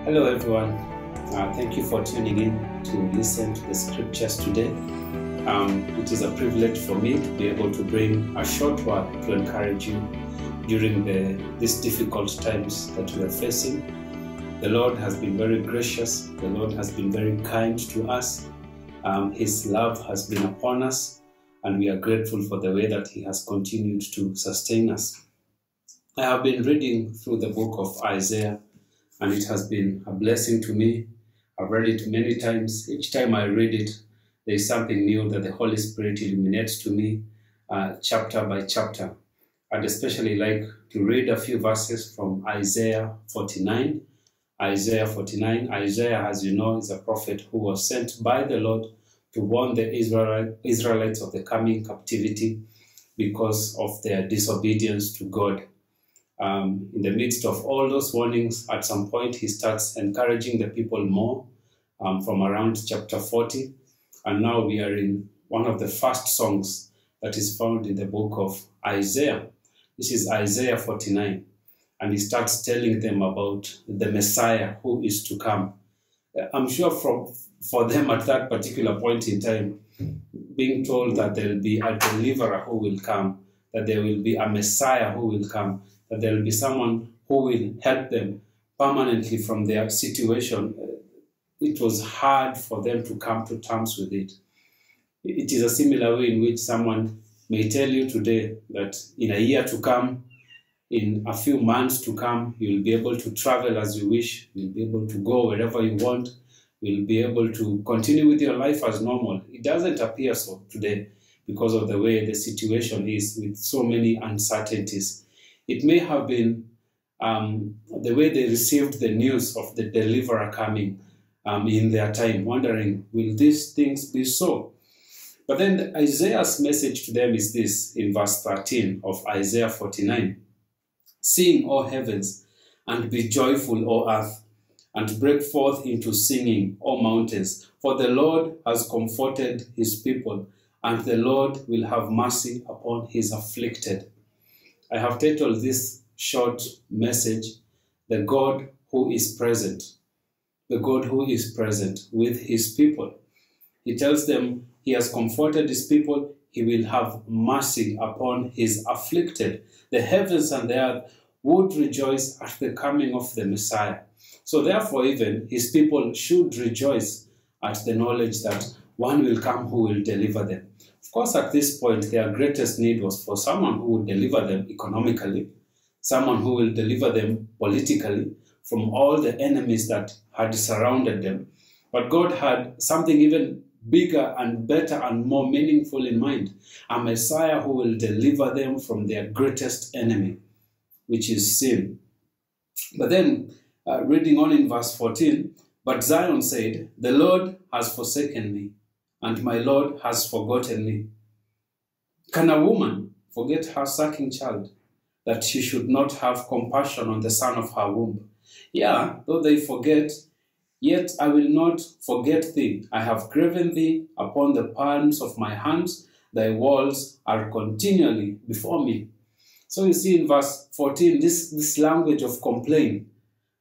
Hello everyone, thank you for tuning in to listen to the scriptures today. It is a privilege for me to be able to bring a short word to encourage you during these difficult times that we are facing. The Lord has been very gracious, the Lord has been very kind to us. His love has been upon us, and we are grateful for the way that He has continued to sustain us. I have been reading through the book of Isaiah, and it has been a blessing to me. I've read it many times. Each time I read it, there is something new that the Holy Spirit illuminates to me, chapter by chapter. I'd especially like to read a few verses from Isaiah 49. Isaiah 49. Isaiah, as you know, is a prophet who was sent by the Lord to warn the Israelites of the coming captivity because of their disobedience to God. In the midst of all those warnings, at some point he starts encouraging the people more from around chapter 40. And now we are in one of the first songs that is found in the book of Isaiah. This is Isaiah 49. And he starts telling them about the Messiah who is to come. I'm sure for them at that particular point in time, being told that there will be a deliverer who will come, that there will be a Messiah who will come, that there will be someone who will help them permanently from their situation. It was hard for them to come to terms with it. It is a similar way in which someone may tell you today that in a year to come, in a few months to come, you'll be able to travel as you wish, you'll be able to go wherever you want, you'll be able to continue with your life as normal. It doesn't appear so today because of the way the situation is with so many uncertainties. It may have been the way they received the news of the deliverer coming in their time, wondering, will these things be so? But then Isaiah's message to them is this, in verse 13 of Isaiah 49. Sing, O heavens, and be joyful, O earth, and break forth into singing, O mountains, for the Lord has comforted his people, and the Lord will have mercy upon his afflicted. I have titled this short message, The God Who is Present. The God who is present with his people. He tells them he has comforted his people, he will have mercy upon his afflicted. The heavens and the earth would rejoice at the coming of the Messiah. So therefore even his people should rejoice at the knowledge that one will come who will deliver them. Of course, at this point, their greatest need was for someone who would deliver them economically, someone who will deliver them politically from all the enemies that had surrounded them. But God had something even bigger and better and more meaningful in mind, a Messiah who will deliver them from their greatest enemy, which is sin. But then, reading on in verse 14, but Zion said, the Lord has forsaken me, and my Lord has forgotten me. Can a woman forget her sucking child, that she should not have compassion on the son of her womb? Yeah, though they forget, yet I will not forget thee. I have graven thee upon the palms of my hands. Thy walls are continually before me. So you see in verse 14, this language of complaint.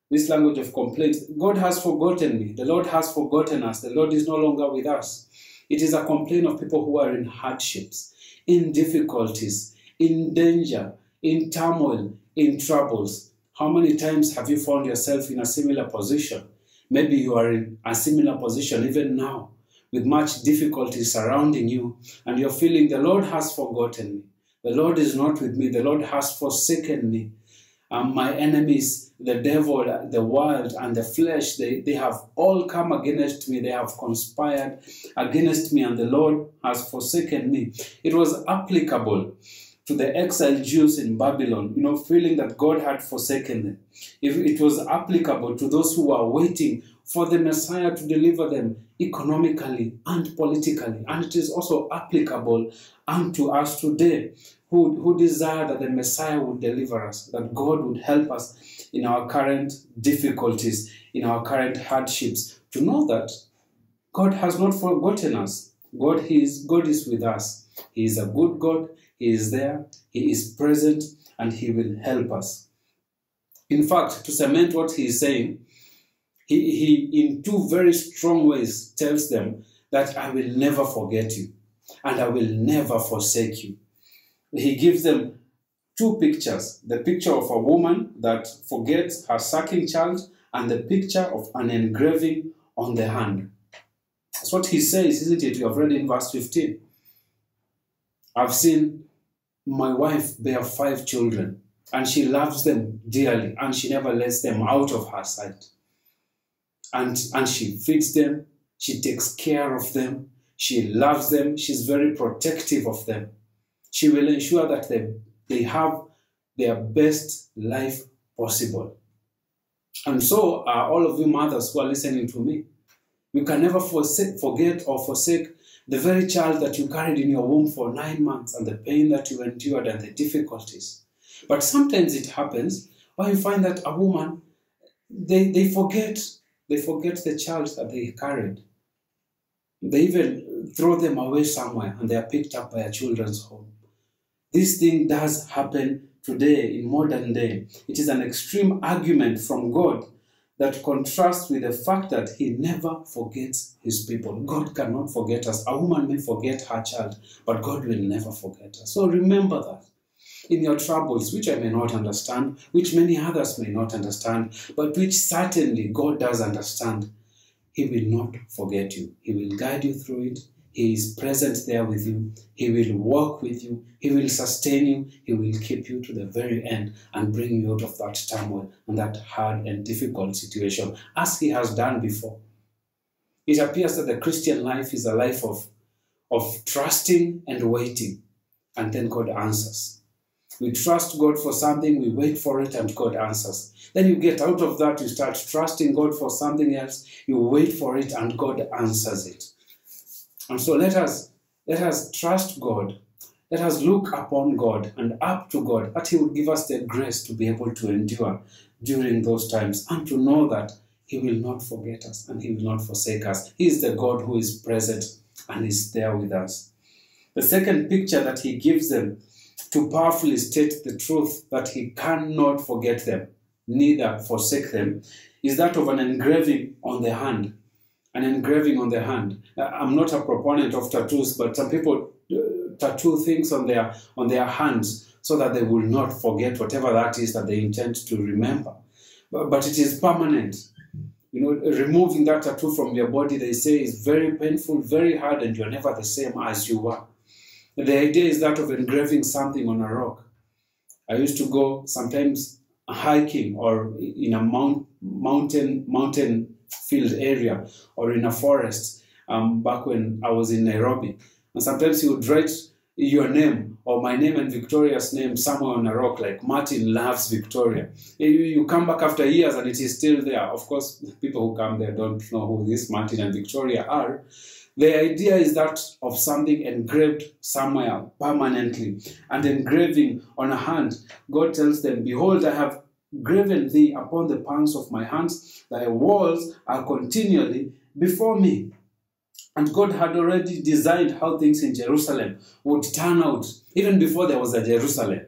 This language of complaint. God has forgotten me. The Lord has forgotten us. The Lord is no longer with us. It is a complaint of people who are in hardships, in difficulties, in danger, in turmoil, in troubles. How many times have you found yourself in a similar position? Maybe you are in a similar position even now, with much difficulty surrounding you, and you're feeling the Lord has forgotten me. The Lord is not with me. The Lord has forsaken me. My enemies, the devil, the world, and the flesh, they have all come against me. They have conspired against me, and the Lord has forsaken me. It was applicable to the exiled Jews in Babylon, feeling that God had forsaken them. If it was applicable to those who were waiting for the Messiah to deliver them economically and politically. And it is also applicable unto us today, who desire that the Messiah would deliver us, that God would help us in our current difficulties, in our current hardships, to know that God has not forgotten us. God is with us. He is a good God. He is there. He is present, and he will help us. In fact, to cement what he is saying, He in two very strong ways tells them that I will never forget you and I will never forsake you. He gives them two pictures, the picture of a woman that forgets her sucking child and the picture of an engraving on the hand. That's what he says, isn't it? You have read in verse 15. I've seen my wife bear 5 children and she loves them dearly and she never lets them out of her sight. And she feeds them, she takes care of them, she loves them, she's very protective of them. She will ensure that they have their best life possible. And so, all of you mothers who are listening to me, you can never forget or forsake the very child that you carried in your womb for 9 months and the pain that you endured and the difficulties. But sometimes it happens where you find that a woman, they forget the child that they carried. They even throw them away somewhere and they are picked up by a children's home. This thing does happen today in modern day. It is an extreme argument from God that contrasts with the fact that he never forgets his people. God cannot forget us. A woman may forget her child, but God will never forget us. So remember that. In your troubles, which I may not understand, which many others may not understand, but which certainly God does understand, he will not forget you. He will guide you through it. He is present there with you. He will walk with you. He will sustain you. He will keep you to the very end and bring you out of that turmoil and that hard and difficult situation, as he has done before. It appears that the Christian life is a life of trusting and waiting, and then God answers. We trust God for something, we wait for it, and God answers. Then you get out of that, you start trusting God for something else, you wait for it, and God answers it. And so let us trust God. Let us look upon God and up to God, that he will give us the grace to be able to endure during those times and to know that he will not forget us and he will not forsake us. He is the God who is present and is there with us. The second picture that he gives them to powerfully state the truth that he cannot forget them, neither forsake them, is that of an engraving on the hand. An engraving on the hand. I'm not a proponent of tattoos, but some people tattoo things on their hands so that they will not forget whatever that is that they intend to remember. But it is permanent. You know, removing that tattoo from your body, they say, is very painful, very hard, and you're never the same as you were. The idea is that of engraving something on a rock. I used to go sometimes hiking or in a mountain field area or in a forest back when I was in Nairobi. And sometimes you would write your name or my name and Victoria's name somewhere on a rock, like Martin loves Victoria. You come back after years and it is still there. Of course, people who come there don't know who this Martin and Victoria are. The idea is that of something engraved somewhere permanently, and engraving on a hand. God tells them, behold, I have graven thee upon the palms of my hands, thy walls are continually before me. And God had already designed how things in Jerusalem would turn out, even before there was a Jerusalem,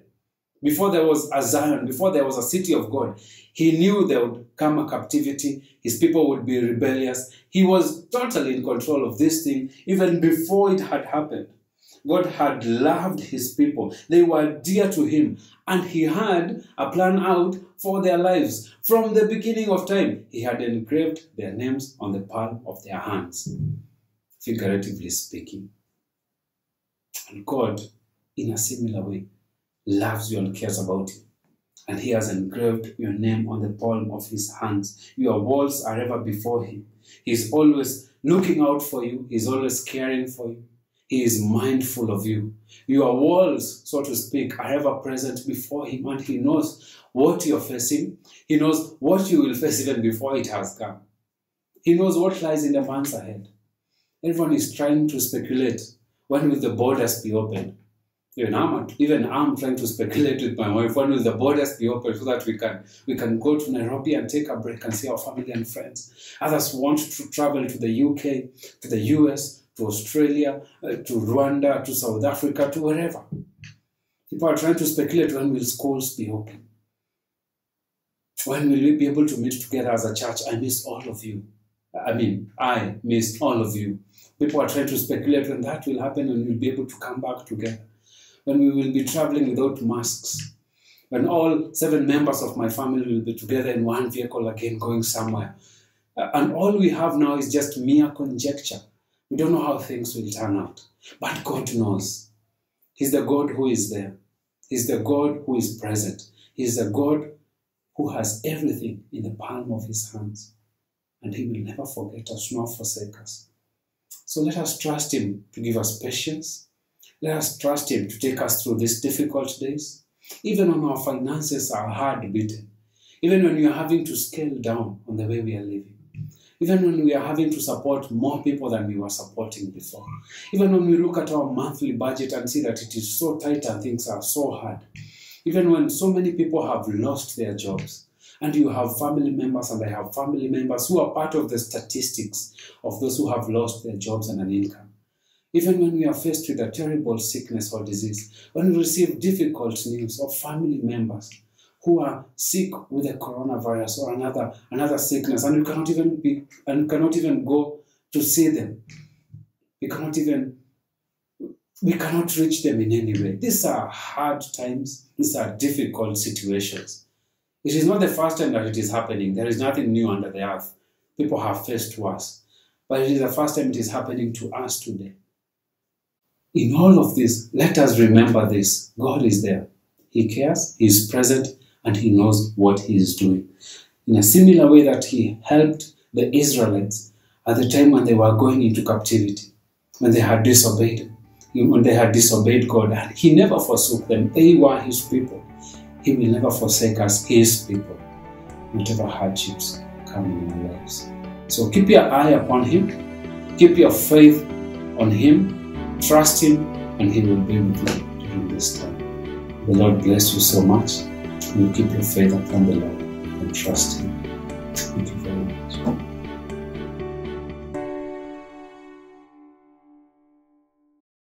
before there was a Zion, before there was a city of God. He knew there would come a captivity, his people would be rebellious. He was totally in control of this thing, even before it had happened. God had loved his people. They were dear to him, and he had a plan out for their lives. From the beginning of time, he had engraved their names on the palm of their hands, figuratively speaking. And God, in a similar way, loves you and cares about you. And he has engraved your name on the palm of his hands. Your walls are ever before him. He's always looking out for you. He's always caring for you. He is mindful of you. Your walls, so to speak, are ever present before him, and he knows what you're facing. He knows what you will face even before it has come. He knows what lies in the months ahead. Everyone is trying to speculate, when will the borders be opened? Even I'm trying to speculate with my wife, when will the borders be open so that we can go to Nairobi and take a break and see our family and friends. Others want to travel to the UK, to the US, to Australia, to Rwanda, to South Africa, to wherever. People are trying to speculate, when will schools be open. When will we be able to meet together as a church? I miss all of you. I miss all of you. People are trying to speculate when that will happen and we'll be able to come back together. When we will be traveling without masks. When all 7 members of my family will be together in one vehicle again going somewhere. And all we have now is just mere conjecture. We don't know how things will turn out. But God knows. He's the God who is there. He's the God who is present. He's the God who has everything in the palm of his hands. And he will never forget us nor forsake us. So let us trust him to give us patience. Let us trust him to take us through these difficult days. Even when our finances are hard beaten. Even when we are having to scale down on the way we are living. Even when we are having to support more people than we were supporting before. Even when we look at our monthly budget and see that it is so tight and things are so hard. Even when so many people have lost their jobs. And you have family members and I have family members who are part of the statistics of those who have lost their jobs and an income. Even when we are faced with a terrible sickness or disease, when we receive difficult news of family members who are sick with the coronavirus or another sickness, and we cannot even go to see them. We cannot reach them in any way. These are hard times. These are difficult situations. It is not the first time that it is happening. There is nothing new under the earth. People have faced worse. But it is the first time it is happening to us today. In all of this, let us remember this. God is there. He cares, he is present, and he knows what he is doing. In a similar way that he helped the Israelites at the time when they were going into captivity, when they had disobeyed God, and he never forsook them. They were his people. He will never forsake us, his people, whatever hardships come in our lives. So keep your eye upon him, keep your faith on him, trust him, and he will be with you during this time. The Lord bless you so much. You keep your faith upon the Lord and trust him.